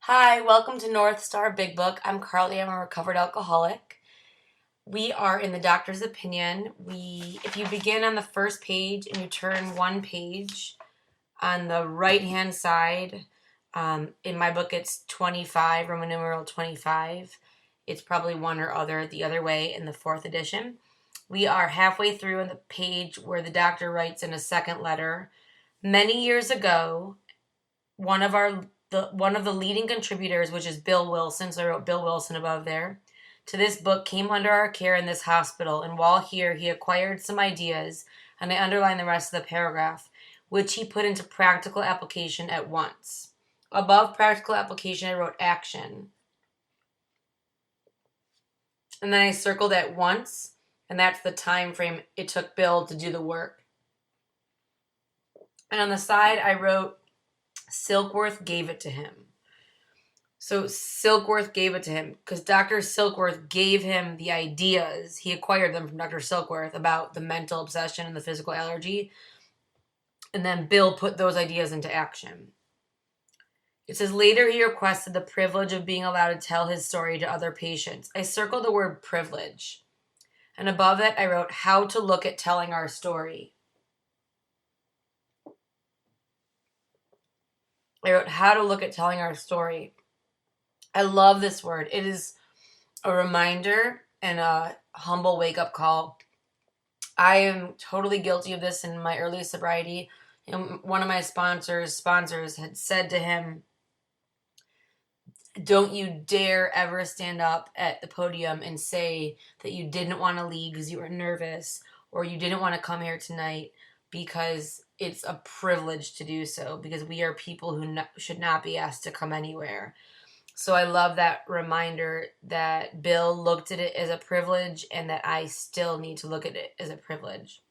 Hi, welcome to North Star Big Book. I'm Carly. I'm a recovered alcoholic. We are in the doctor's opinion. If you begin on the first page and you turn one page on the right hand side, in my book it's 25, Roman numeral 25. It's probably one or other the other way in the fourth edition. We are halfway through in the page where the doctor writes in a second letter. Many years ago, one of the leading contributors, which is Bill Wilson, so I wrote Bill Wilson above there, to this book came under our care in this hospital, and while here he acquired some ideas, and I underlined the rest of the paragraph, which he put into practical application at once. Above practical application, I wrote action. And then I circled at once, and that's the time frame it took Bill to do the work. And on the side, I wrote Silkworth gave it to him. So Silkworth gave it to him because Dr. Silkworth gave him the ideas. He acquired them from Dr. Silkworth about the mental obsession and the physical allergy. And then Bill put those ideas into action. It says later he requested the privilege of being allowed to tell his story to other patients. I circled the word privilege. And above it, I wrote how to look at telling our story. I wrote how to look at telling our story. I love this word. It is a reminder and a humble wake-up call. I am totally guilty of this in my early sobriety. And one of my sponsors had said to him, don't you dare ever stand up at the podium and say that you didn't want to leave because you were nervous or you didn't want to come here tonight, because it's a privilege to do so, because we are people who should not be asked to come anywhere. So I love that reminder that Bill looked at it as a privilege and that I still need to look at it as a privilege.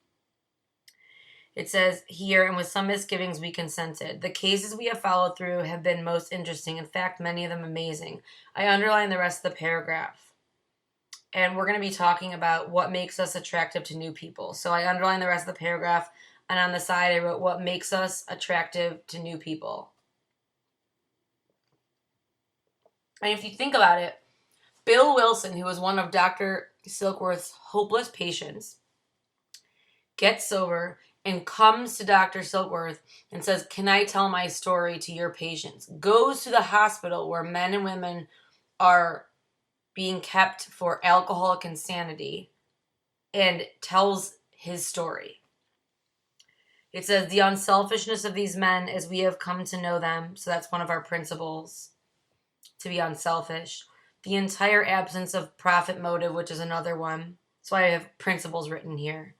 It says here, and with some misgivings we consented. The cases we have followed through have been most interesting. In fact, many of them amazing. I underline the rest of the paragraph. And we're going to be talking about what makes us attractive to new people. So I underline the rest of the paragraph, and on the side I wrote what makes us attractive to new people. And if you think about it, Bill Wilson, who was one of Dr. Silkworth's hopeless patients, gets sober and comes to Dr. Silkworth and says, can I tell my story to your patients? Goes to the hospital where men and women are being kept for alcoholic insanity and tells his story. It says the unselfishness of these men as we have come to know them. So that's one of our principles, to be unselfish. The entire absence of profit motive, which is another one. So I have principles written here.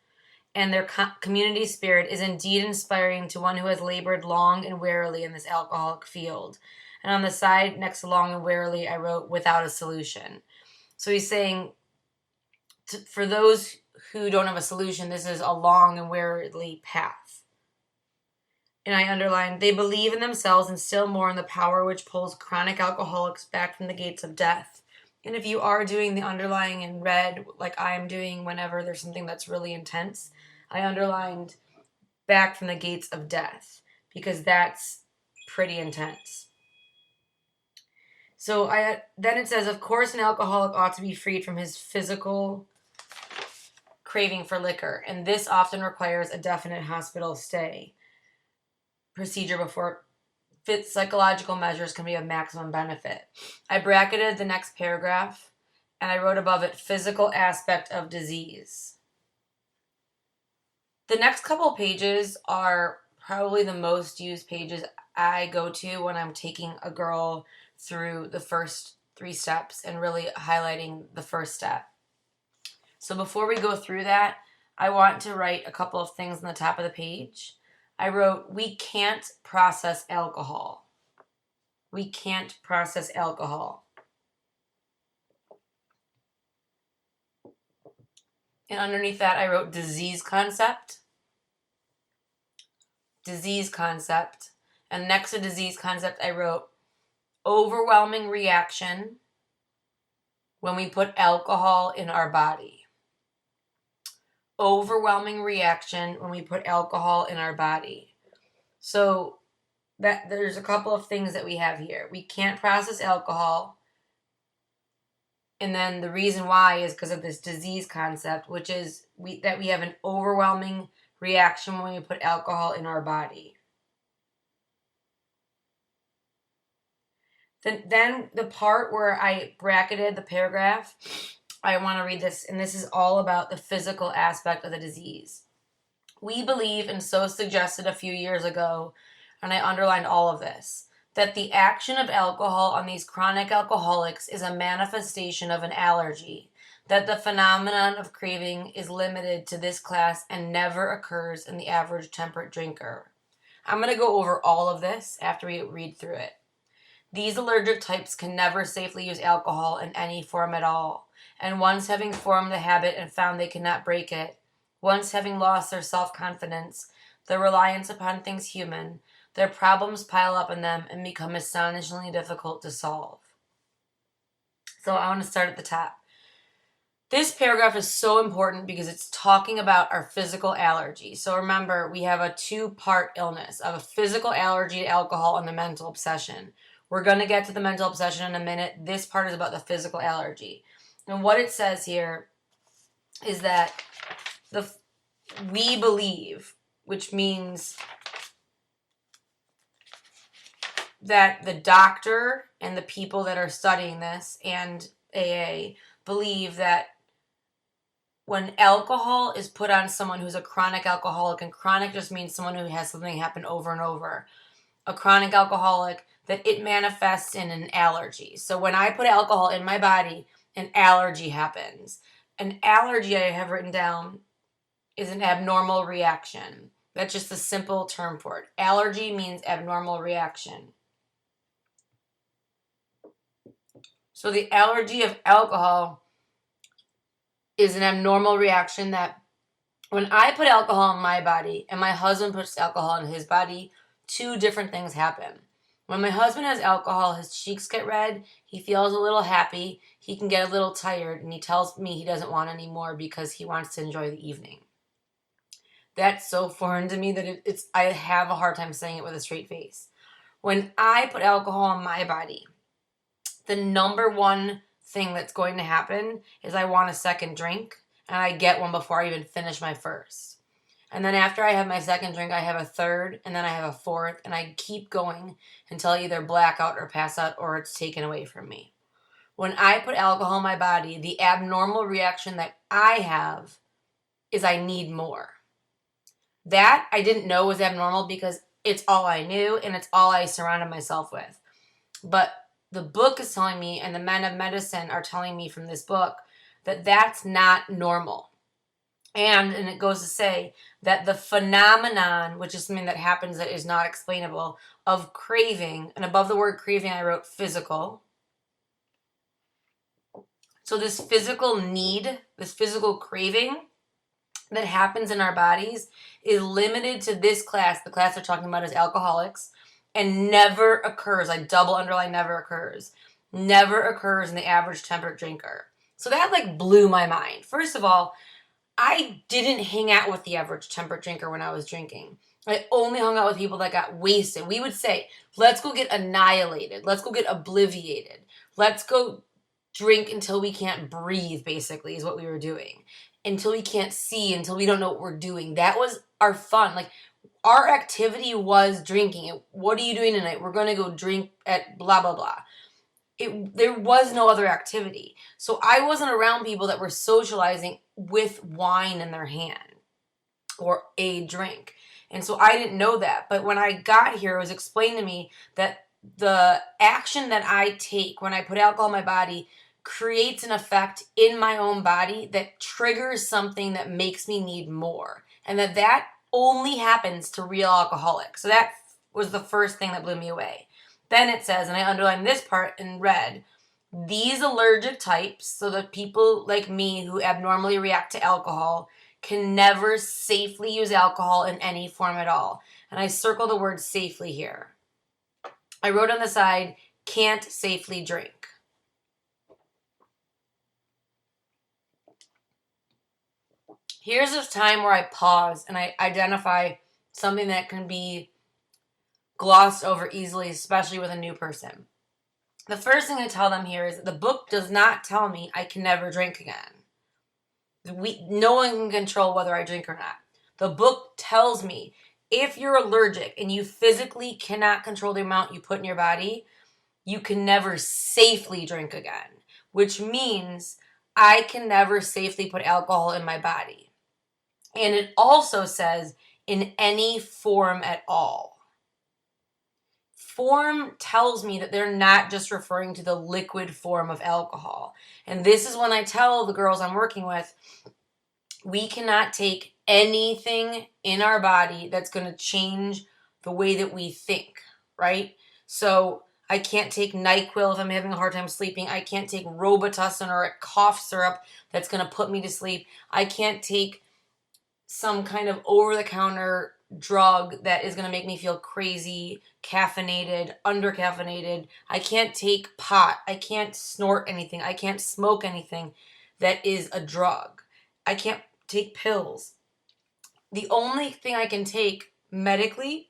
And their community spirit is indeed inspiring to one who has labored long and wearily in this alcoholic field. And on the side next to long and wearily, I wrote without a solution. So he's saying, for those who don't have a solution, this is a long and wearily path. And I underlined, they believe in themselves and still more in the power which pulls chronic alcoholics back from the gates of death. And if you are doing the underlying in red, like I am doing whenever there's something that's really intense, I underlined back from the gates of death, because that's pretty intense. So then it says, of course, an alcoholic ought to be freed from his physical craving for liquor, and this often requires a definite hospital stay procedure before fit psychological measures can be of maximum benefit. I bracketed the next paragraph, and I wrote above it, physical aspect of disease. The next couple pages are probably the most used pages I go to when I'm taking a girl through the first 3 steps and really highlighting the first step. So before we go through that, I want to write a couple of things on the top of the page. I wrote, we can't process alcohol. We can't process alcohol. And underneath that, I wrote disease concept. Disease concept. And next to disease concept, I wrote overwhelming reaction when we put alcohol in our body. Overwhelming reaction when we put alcohol in our body. So that there's a couple of things that we have here. We can't process alcohol. And then the reason why is because of this disease concept, which is that we have an overwhelming reaction when we put alcohol in our body. Then the part where I bracketed the paragraph, I want to read this, and this is all about the physical aspect of the disease. We believe, and so suggested a few years ago, and I underlined all of this, that the action of alcohol on these chronic alcoholics is a manifestation of an allergy, that the phenomenon of craving is limited to this class and never occurs in the average temperate drinker. I'm going to go over all of this after we read through it. These allergic types can never safely use alcohol in any form at all, and once having formed the habit and found they cannot break it, once having lost their self-confidence, their reliance upon things human, their problems pile up in them and become astonishingly difficult to solve. So I want to start at the top. This paragraph is so important because it's talking about our physical allergy. So remember, we have a two-part illness of a physical allergy to alcohol and the mental obsession. We're going to get to the mental obsession in a minute. This part is about the physical allergy. And what it says here is that we believe, which means that the doctor and the people that are studying this and AA believe that when alcohol is put on someone who's a chronic alcoholic, and chronic just means someone who has something happen over and over, a chronic alcoholic, that it manifests in an allergy. So when I put alcohol in my body, an allergy happens. An allergy, I have written down, is an abnormal reaction. That's just a simple term for it. Allergy means abnormal reaction. So the allergy of alcohol is an abnormal reaction that when I put alcohol in my body and my husband puts alcohol in his body, two different things happen. When my husband has alcohol, his cheeks get red, he feels a little happy, he can get a little tired, and he tells me he doesn't want any more because he wants to enjoy the evening. That's so foreign to me that I have a hard time saying it with a straight face. When I put alcohol in my body, the number one thing that's going to happen is I want a second drink, and I get one before I even finish my first. And then after I have my second drink, I have a third, and then I have a fourth, and I keep going until I either black out or pass out or it's taken away from me. When I put alcohol in my body, the abnormal reaction that I have is I need more. That I didn't know was abnormal because it's all I knew and it's all I surrounded myself with. But the book is telling me, and the men of medicine are telling me from this book, that that's not normal. And it goes to say that the phenomenon, which is something that happens that is not explainable, of craving, and above the word craving I wrote physical. So this physical need, this physical craving that happens in our bodies is limited to this class. The class they're talking about is alcoholics, and never occurs. I double underline never occurs. Never occurs in the average temperate drinker. So that blew my mind. First of all, I didn't hang out with the average temperate drinker when I was drinking. I only hung out with people that got wasted. We would say, let's go get annihilated. Let's go get obliviated. Let's go drink until we can't breathe, basically, is what we were doing. Until we can't see, until we don't know what we're doing. That was our fun. Our activity was drinking. What are you doing tonight? We're going to go drink at blah, blah, blah. There was no other activity. So I wasn't around people that were socializing with wine in their hand or a drink. And so I didn't know that. But when I got here, it was explained to me that the action that I take when I put alcohol in my body creates an effect in my own body that triggers something that makes me need more. And that only happens to real alcoholics. So that was the first thing that blew me away. Then it says, and I underlined this part in red, these allergic types, so the people like me who abnormally react to alcohol, can never safely use alcohol in any form at all. And I circled the word safely here. I wrote on the side, can't safely drink. Here's this time where I pause and I identify something that can be glossed over easily, especially with a new person. The first thing I tell them here is that the book does not tell me I can never drink again. No one can control whether I drink or not. The book tells me if you're allergic and you physically cannot control the amount you put in your body, you can never safely drink again, which means I can never safely put alcohol in my body. And it also says in any form at all. Form tells me that they're not just referring to the liquid form of alcohol. And this is when I tell the girls I'm working with, we cannot take anything in our body that's going to change the way that we think, right? So I can't take NyQuil if I'm having a hard time sleeping. I can't take Robitussin or a cough syrup that's going to put me to sleep. I can't take some kind of over-the-counter drug that is going to make me feel crazy, caffeinated, under-caffeinated. I can't take pot. I can't snort anything. I can't smoke anything that is a drug. I can't take pills. The only thing I can take medically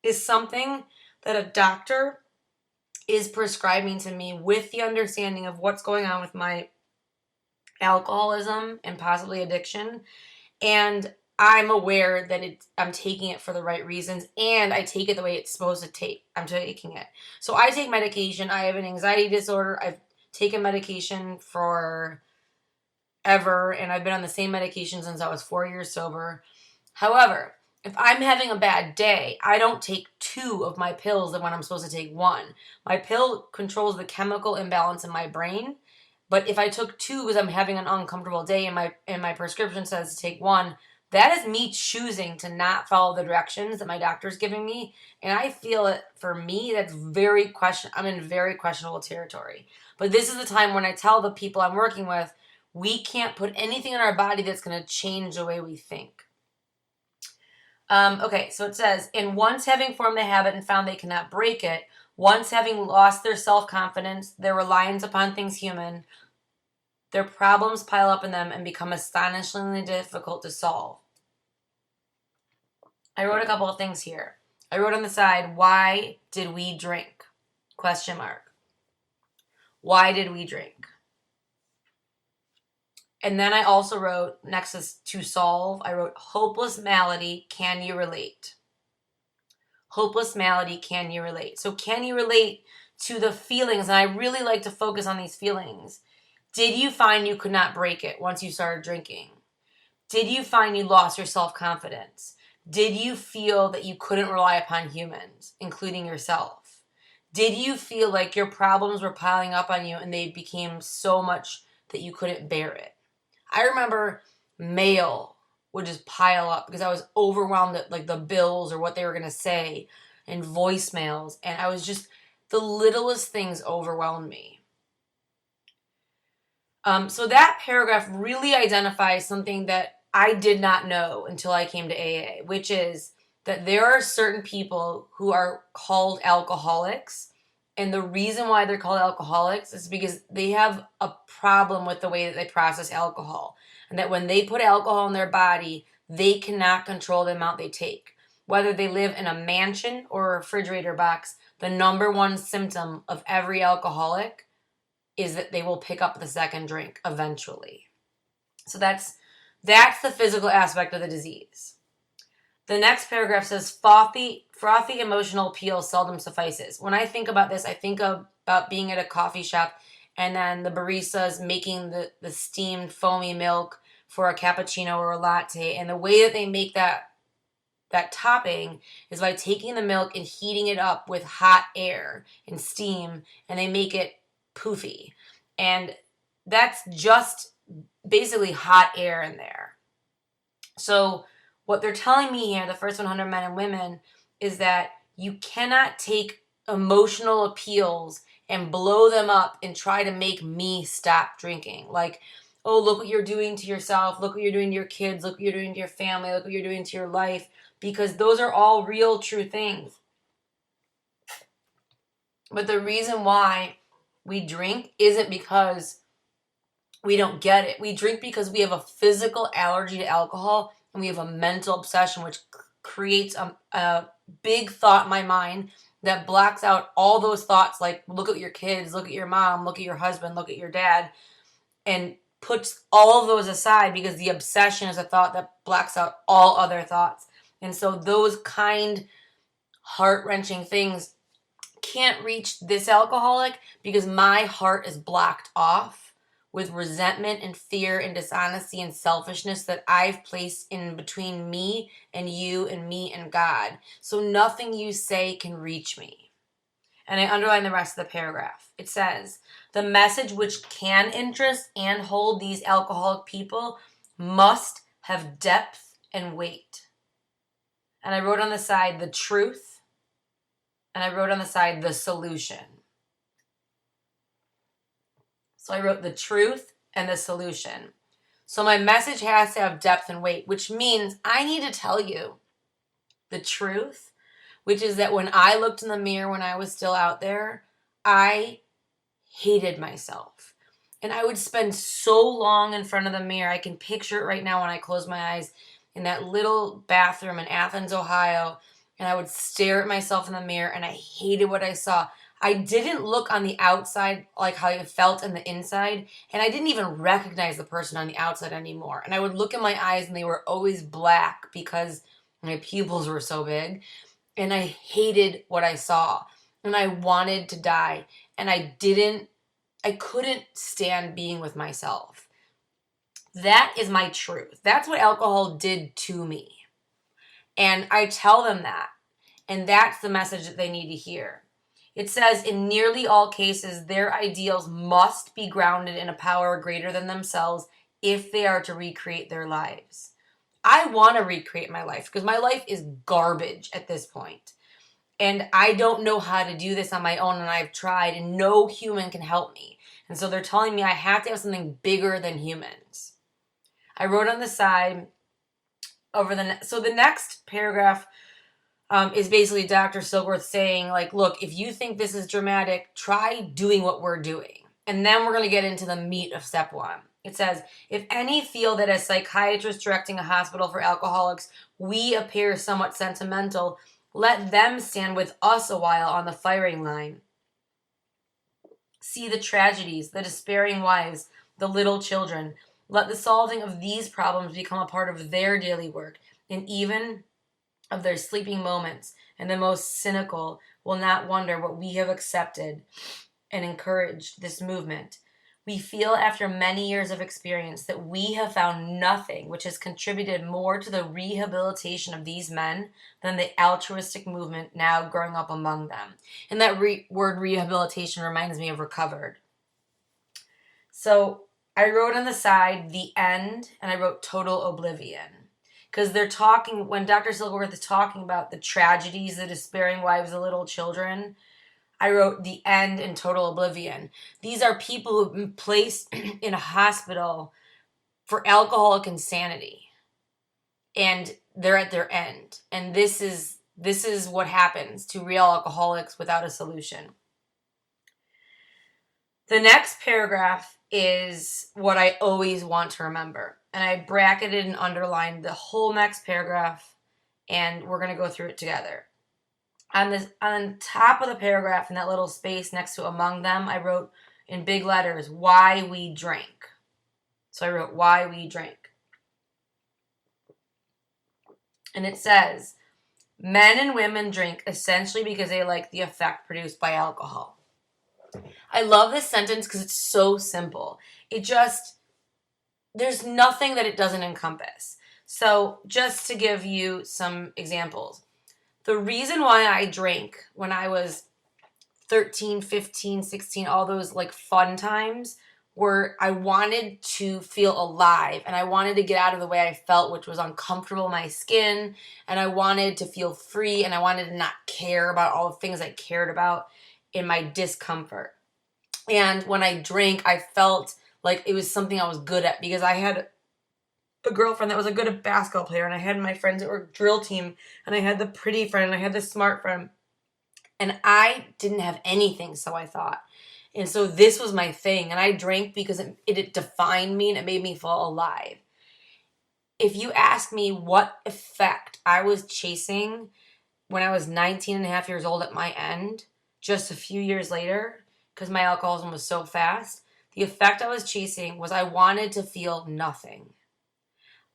is something that a doctor is prescribing to me with the understanding of what's going on with my alcoholism and possibly addiction. And I'm aware that I'm taking it for the right reasons, and I take it the way it's supposed to take. I'm taking it. So I take medication. I have an anxiety disorder. I've taken medication for ever, and I've been on the same medication since I was 4 years sober. However, if I'm having a bad day, I don't take 2 of my pills when I'm supposed to take 1. My pill controls the chemical imbalance in my brain, but if I took 2 because I'm having an uncomfortable day and my prescription says to take 1, that is me choosing to not follow the directions that my doctor's giving me. And I feel that for me, that's I'm in very questionable territory. But this is the time when I tell the people I'm working with, we can't put anything in our body that's going to change the way we think. Okay, so it says, and once having formed the habit and found they cannot break it, once having lost their self-confidence, their reliance upon things human, their problems pile up in them and become astonishingly difficult to solve. I wrote a couple of things here. I wrote on the side, why did we drink? Question mark. Why did we drink? And then I also wrote, next is to solve, I wrote, hopeless malady, can you relate? Hopeless malady, can you relate? So can you relate to the feelings? And I really like to focus on these feelings. Did you find you could not break it once you started drinking? Did you find you lost your self-confidence? Did you feel that you couldn't rely upon humans, including yourself? Did you feel like your problems were piling up on you and they became so much that you couldn't bear it? I remember mail would just pile up because I was overwhelmed at like the bills or what they were going to say and voicemails. And I was just, the littlest things overwhelmed me. So that paragraph really identifies something that I did not know until I came to AA, which is that there are certain people who are called alcoholics. And the reason why they're called alcoholics is because they have a problem with the way that they process alcohol. And that when they put alcohol in their body, they cannot control the amount they take. Whether they live in a mansion or a refrigerator box, the number one symptom of every alcoholic is that they will pick up the second drink eventually. So that's the physical aspect of the disease. The next paragraph says, frothy emotional appeal seldom suffices. When I think about this, I think about being at a coffee shop and then the baristas making the steamed foamy milk for a cappuccino or a latte. And the way that they make that topping is by taking the milk and heating it up with hot air and steam, and they make it poofy. And that's just basically hot air in there. So what they're telling me here, the first 100 men and women, is that you cannot take emotional appeals and blow them up and try to make me stop drinking. Like, oh, look what you're doing to yourself. Look what you're doing to your kids. Look what you're doing to your family. Look what you're doing to your life. Because those are all real, true things. But the reason why we drink isn't because we don't get it. We drink because we have a physical allergy to alcohol and we have a mental obsession which creates a big thought in my mind that blocks out all those thoughts, like look at your kids, look at your mom, look at your husband, look at your dad, and puts all of those aside because the obsession is a thought that blocks out all other thoughts. And so those kind, heart-wrenching things can't reach this alcoholic because my heart is blocked off with resentment and fear and dishonesty and selfishness that I've placed in between me and you and me and God. So nothing you say can reach me. And I underline the rest of the paragraph. It says, the message which can interest and hold these alcoholic people must have depth and weight. And I wrote on the side, the truth. And I wrote on the side, the solution. So I wrote the truth and the solution. So my message has to have depth and weight, which means I need to tell you the truth, which is that when I looked in the mirror when I was still out there, I hated myself. And I would spend so long in front of the mirror. I can picture it right now when I close my eyes in that little bathroom in Athens, Ohio. And I would stare at myself in the mirror and I hated what I saw. I didn't look on the outside like how I felt in the inside. And I didn't even recognize the person on the outside anymore. And I would look in my eyes and they were always black because my pupils were so big. And I hated what I saw. And I wanted to die. And I couldn't stand being with myself. That is my truth. That's what alcohol did to me. And I tell them that. And that's the message that they need to hear. It says, in nearly all cases, their ideals must be grounded in a power greater than themselves if they are to recreate their lives. I want to recreate my life because my life is garbage at this point. And I don't know how to do this on my own, and I've tried, and no human can help me. And so they're telling me I have to have something bigger than humans. I wrote on the side, so the next paragraph is basically Dr. Silkworth saying, like, look, if you think this is dramatic, try doing what we're doing. And then we're going to get into the meat of step one. It says, if any feel that as psychiatrists directing a hospital for alcoholics, we appear somewhat sentimental, let them stand with us a while on the firing line. See the tragedies, the despairing wives, the little children. Let the solving of these problems become a part of their daily work, and even of their sleeping moments. And the most cynical will not wonder what we have accepted and encouraged this movement. We feel after many years of experience that we have found nothing which has contributed more to the rehabilitation of these men than the altruistic movement now growing up among them. And that word rehabilitation reminds me of recovered. So I wrote on the side, the end, and I wrote total oblivion. Because they're talking, when Dr. Silkworth is talking about the tragedies, the despairing wives, the little children, I wrote the end and total oblivion. These are people who've been placed in a hospital for alcoholic insanity. And they're at their end. And this is what happens to real alcoholics without a solution. The next paragraph is what I always want to remember. And I bracketed and underlined the whole next paragraph. And we're going to go through it together. On top of the paragraph, in that little space next to among them, I wrote in big letters, why we drink. So I wrote, why we drink. And it says, men and women drink essentially because they like the effect produced by alcohol. I love this sentence because it's so simple. There's nothing that it doesn't encompass. So just to give you some examples. The reason why I drank when I was 13, 15, 16, all those like fun times were I wanted to feel alive and I wanted to get out of the way I felt, which was uncomfortable in my skin, and I wanted to feel free and I wanted to not care about all the things I cared about in my discomfort. And when I drank, I felt like it was something I was good at because I had a girlfriend that was a good basketball player, and I had my friends that were drill team, and I had the pretty friend, and I had the smart friend, and I didn't have anything, so I thought. And so this was my thing, and I drank because it defined me, and it made me feel alive. If you ask me what effect I was chasing, when I was 19 and a half years old at my end, just a few years later, because my alcoholism was so fast, the effect I was chasing was I wanted to feel nothing.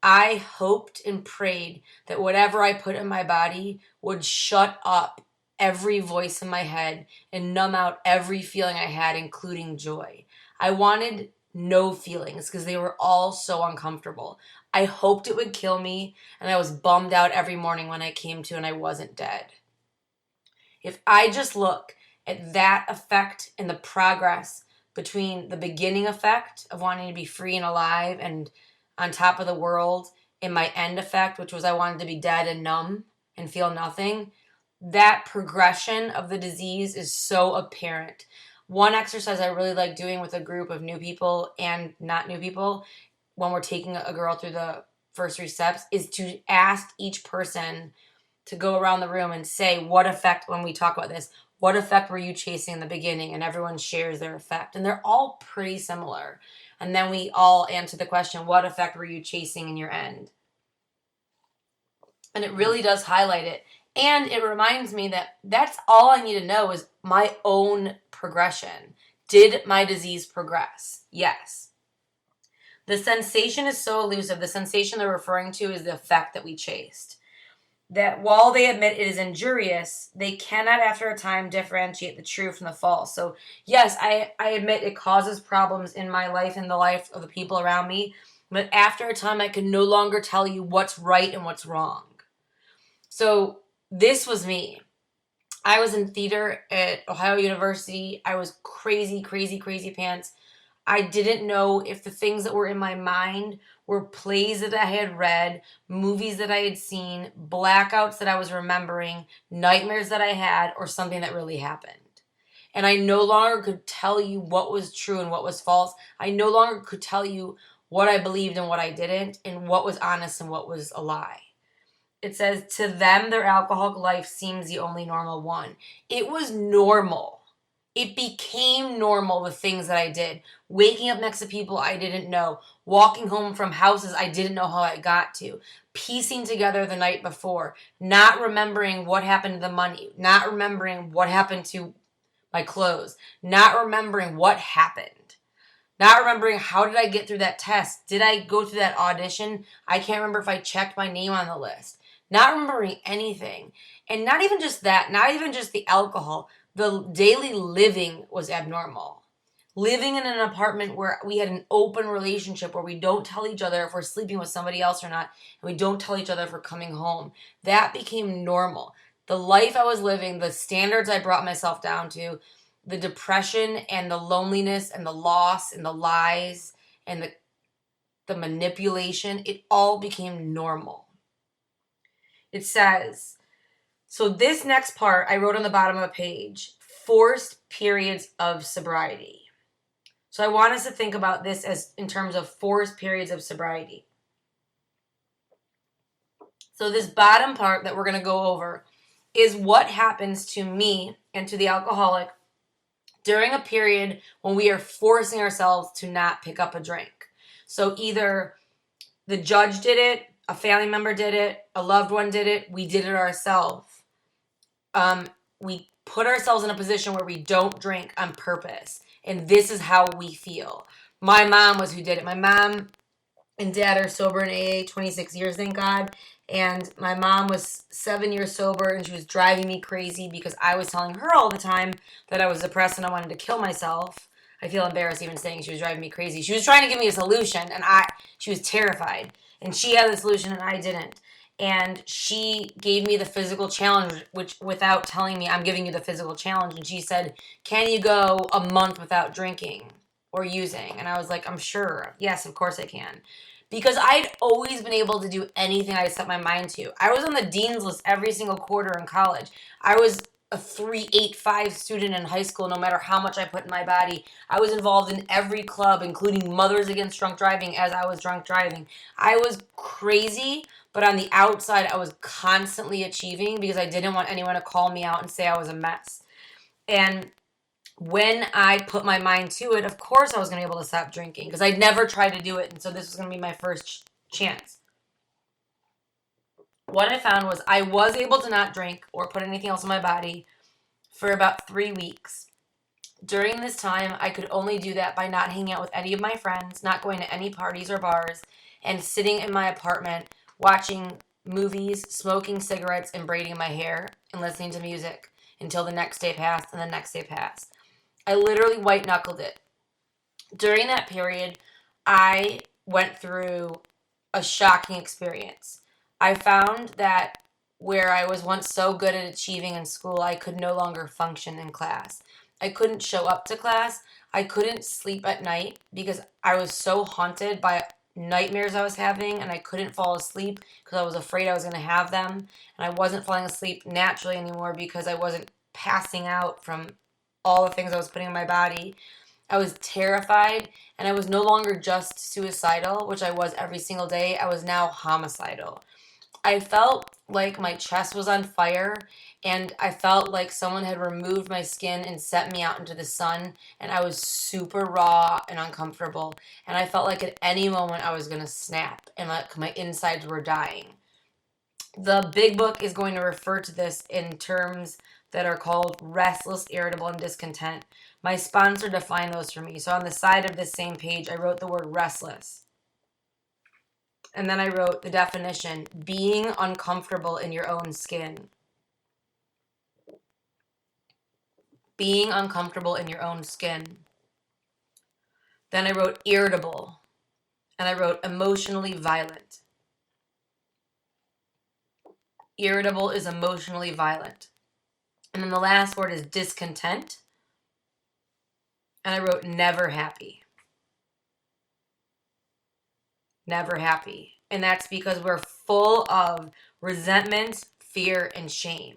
I hoped and prayed that whatever I put in my body would shut up every voice in my head and numb out every feeling I had, including joy. I wanted no feelings because they were all so uncomfortable. I hoped it would kill me, and I was bummed out every morning when I came to and I wasn't dead. If I just look at that effect and the progress between the beginning effect of wanting to be free and alive and on top of the world and my end effect, which was I wanted to be dead and numb and feel nothing, that progression of the disease is so apparent. One exercise I really like doing with a group of new people and not new people when we're taking a girl through the first 3 steps is to ask each person to go around the room and say, what effect, when we talk about this, what effect were you chasing in the beginning? And everyone shares their effect. And they're all pretty similar. And then we all answer the question, what effect were you chasing in your end? And it really does highlight it. And it reminds me that that's all I need to know is my own progression. Did my disease progress? Yes. The sensation is so elusive. The sensation they're referring to is the effect that we chased. That while they admit it is injurious, they cannot after a time differentiate the true from the false. So yes, I admit it causes problems in my life and the life of the people around me, but after a time I can no longer tell you what's right and what's wrong. So this was me. I was in theater at Ohio University. I was crazy, crazy, crazy pants. I didn't know if the things that were in my mind were plays that I had read, movies that I had seen, blackouts that I was remembering, nightmares that I had, or something that really happened. And I no longer could tell you what was true and what was false. I no longer could tell you what I believed and what I didn't, and what was honest and what was a lie. It says, to them, their alcoholic life seems the only normal one. It was normal. It became normal, the things that I did. Waking up next to people I didn't know. Walking home from houses I didn't know how I got to. Piecing together the night before. Not remembering what happened to the money. Not remembering what happened to my clothes. Not remembering what happened. Not remembering how did I get through that test. Did I go through that audition? I can't remember if I checked my name on the list. Not remembering anything. And not even just that. Not even just the alcohol. The daily living was abnormal. Living in an apartment where we had an open relationship where we don't tell each other if we're sleeping with somebody else or not, and we don't tell each other if we're coming home. That became normal. The life I was living, the standards I brought myself down to, the depression and the loneliness and the loss and the lies and the manipulation, it all became normal. It says, so this next part I wrote on the bottom of a page, forced periods of sobriety. So I want us to think about this as in terms of forced periods of sobriety. So this bottom part that we're going to go over is what happens to me and to the alcoholic during a period when we are forcing ourselves to not pick up a drink. So either the judge did it, a family member did it, a loved one did it, we did it ourselves. We put ourselves in a position where we don't drink on purpose. And this is how we feel. My mom was who did it. My mom and dad are sober in AA 26 years, thank God. And my mom was 7 years sober, and she was driving me crazy because I was telling her all the time that I was depressed and I wanted to kill myself. I feel embarrassed even saying she was driving me crazy. She was trying to give me a solution, and she was terrified. And she had the solution, and I didn't. And she gave me the physical challenge, which without telling me, I'm giving you the physical challenge. And she said, can you go a month without drinking or using? And I was like, I'm sure. Yes, of course I can. Because I'd always been able to do anything I set my mind to. I was on the dean's list every single quarter in college. I was a 3.85 student in high school, no matter how much I put in my body. I was involved in every club, including Mothers Against Drunk Driving, as I was drunk driving. I was crazy, but on the outside, I was constantly achieving because I didn't want anyone to call me out and say I was a mess. And when I put my mind to it, of course I was going to be able to stop drinking because I'd never tried to do it. And so this was going to be my first chance. what I found was I was able to not drink or put anything else in my body for about 3 weeks. During this time, I could only do that by not hanging out with any of my friends, not going to any parties or bars, and sitting in my apartment watching movies, smoking cigarettes, and braiding my hair, and listening to music until the next day passed and the next day passed. I literally white-knuckled it. During that period, I went through a shocking experience. I found that where I was once so good at achieving in school, I could no longer function in class. I couldn't show up to class. I couldn't sleep at night because I was so haunted by nightmares I was having, and I couldn't fall asleep because I was afraid I was going to have them. And I wasn't falling asleep naturally anymore because I wasn't passing out from all the things I was putting in my body. I was terrified, and I was no longer just suicidal, which I was every single day. I was now homicidal. I felt like my chest was on fire, and I felt like someone had removed my skin and set me out into the sun, and I was super raw and uncomfortable, and I felt like at any moment I was going to snap, and like my insides were dying. The big book is going to refer to this in terms that are called restless, irritable, and discontent. My sponsor defined those for me. So on the side of this same page, I wrote the word restless. And then I wrote the definition, being uncomfortable in your own skin. Being uncomfortable in your own skin. Then I wrote irritable. And I wrote emotionally violent. Irritable is emotionally violent. And then the last word is discontent. And I wrote never happy. Never happy. And that's because we're full of resentment, fear, and shame.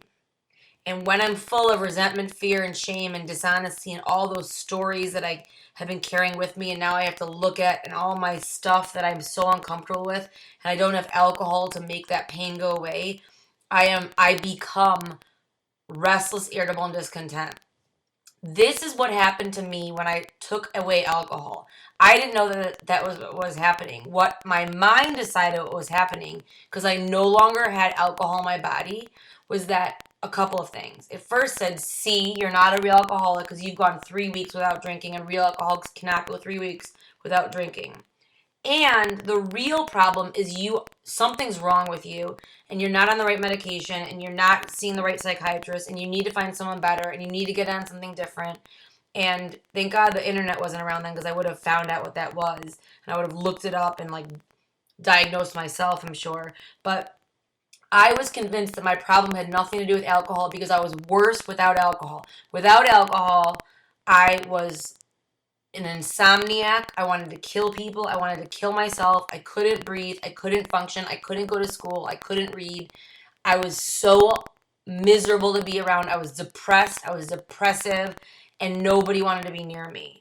And when I'm full of resentment, fear, and shame, and dishonesty, and all those stories that I have been carrying with me, and now I have to look at, and all my stuff that I'm so uncomfortable with, and I don't have alcohol to make that pain go away, I become restless, irritable, and discontent. This is what happened to me when I took away alcohol. I didn't know that was what was happening. What my mind decided what was happening, because I no longer had alcohol in my body, was that a couple of things. It first said, see, you're not a real alcoholic because you've gone 3 weeks without drinking, and real alcoholics cannot go 3 weeks without drinking. And the real problem is something's wrong with you, and you're not on the right medication, and you're not seeing the right psychiatrist, and you need to find someone better, and you need to get on something different. And thank God the internet wasn't around then, because I would have found out what that was, and I would have looked it up and like diagnosed myself, I'm sure. But I was convinced that my problem had nothing to do with alcohol because I was worse without alcohol. Without alcohol, I was an insomniac. I wanted to kill people. I wanted to kill myself. I couldn't breathe. I couldn't function. I couldn't go to school. I couldn't read. I was so miserable to be around. I was depressed. I was depressive, and nobody wanted to be near me.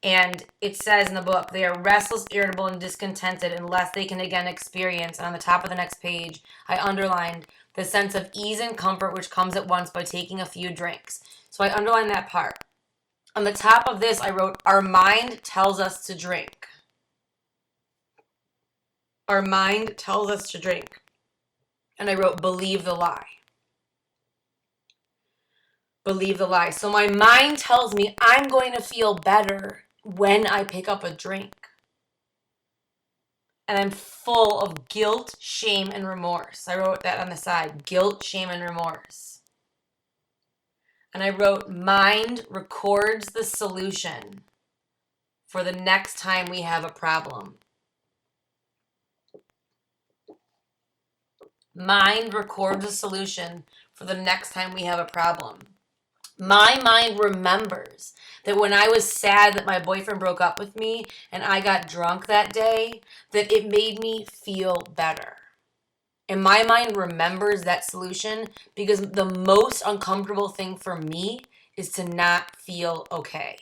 And it says in the book, they are restless, irritable, and discontented unless they can again experience, and on the top of the next page, I underlined the sense of ease and comfort which comes at once by taking a few drinks. So I underlined that part. On the top of this, I wrote, our mind tells us to drink. Our mind tells us to drink. And I wrote, believe the lie. Believe the lie. So my mind tells me I'm going to feel better when I pick up a drink. And I'm full of guilt, shame, and remorse. I wrote that on the side, guilt, shame, and remorse. And I wrote, mind records the solution for the next time we have a problem. Mind records the solution for the next time we have a problem. My mind remembers that when I was sad that my boyfriend broke up with me and I got drunk that day, that it made me feel better. And my mind remembers that solution because the most uncomfortable thing for me is to not feel okay.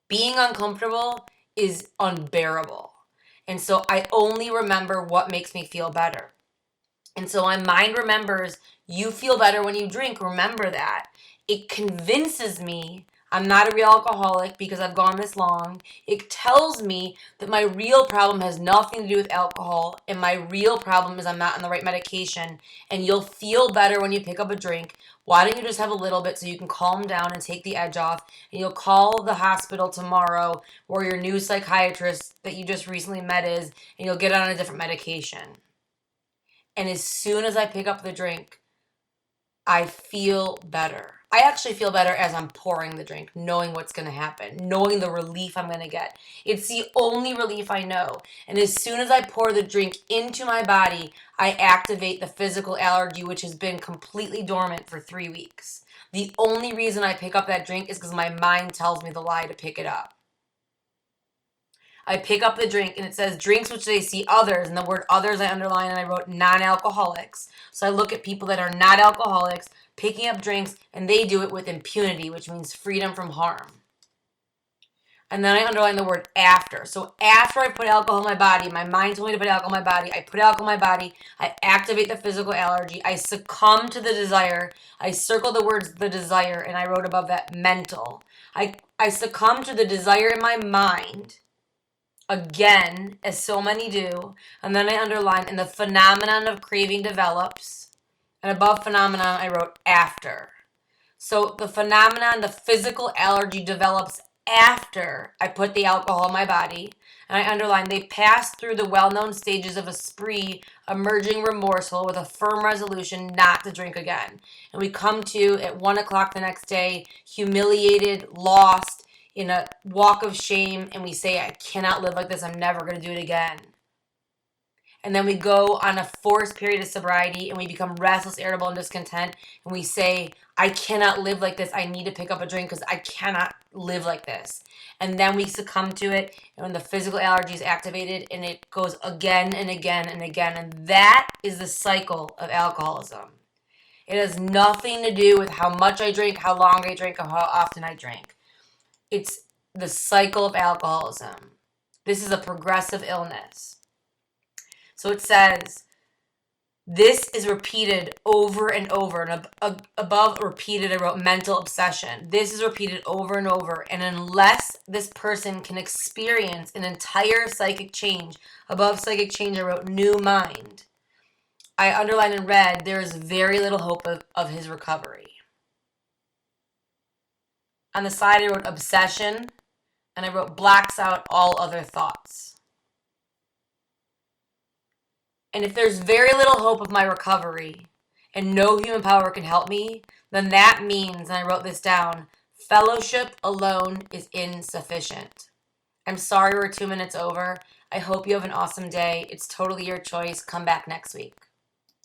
Being uncomfortable is unbearable. And so I only remember what makes me feel better. And so my mind remembers, you feel better when you drink. Remember that. It convinces me I'm not a real alcoholic because I've gone this long. It tells me that my real problem has nothing to do with alcohol, and my real problem is I'm not on the right medication, and you'll feel better when you pick up a drink. Why don't you just have a little bit so you can calm down and take the edge off, and you'll call the hospital tomorrow where your new psychiatrist that you just recently met is, and you'll get on a different medication. And as soon as I pick up the drink, I feel better. I actually feel better as I'm pouring the drink, knowing what's going to happen, knowing the relief I'm going to get. It's the only relief I know. And as soon as I pour the drink into my body, I activate the physical allergy, which has been completely dormant for 3 weeks. The only reason I pick up that drink is because my mind tells me the lie to pick it up. I pick up the drink and it says drinks which they see others, and the word others I underline and I wrote non-alcoholics. So I look at people that are not alcoholics picking up drinks, and they do it with impunity, which means freedom from harm. And then I underline the word after. So after I put alcohol in my body, my mind told me to put alcohol in my body, I put alcohol in my body, I activate the physical allergy, I succumb to the desire, I circle the words the desire, and I wrote above that mental. I succumb to the desire in my mind, again, as so many do, and then I underline, and the phenomenon of craving develops. And above phenomenon, I wrote after. So the phenomenon, the physical allergy develops after I put the alcohol in my body. And I underline, they pass through the well-known stages of a spree, emerging remorseful with a firm resolution not to drink again. And we come to, at 1 o'clock the next day, humiliated, lost, in a walk of shame, and we say, I cannot live like this. I'm never going to do it again. And then we go on a forced period of sobriety and we become restless, irritable, and discontent. And we say, I cannot live like this. I need to pick up a drink because I cannot live like this. And then we succumb to it. And when the physical allergy is activated, and it goes again and again and again. And that is the cycle of alcoholism. It has nothing to do with how much I drink, how long I drink, or how often I drink. It's the cycle of alcoholism. This is a progressive illness. So it says, this is repeated over and over. And above repeated, I wrote mental obsession. This is repeated over and over. And unless this person can experience an entire psychic change, above psychic change, I wrote new mind. I underlined in red, there is very little hope of his recovery. On the side, I wrote obsession, and I wrote blacks out all other thoughts. And if there's very little hope of my recovery and no human power can help me, then that means, and I wrote this down, fellowship alone is insufficient. I'm sorry we're 2 minutes over. I hope you have an awesome day. It's totally your choice. Come back next week.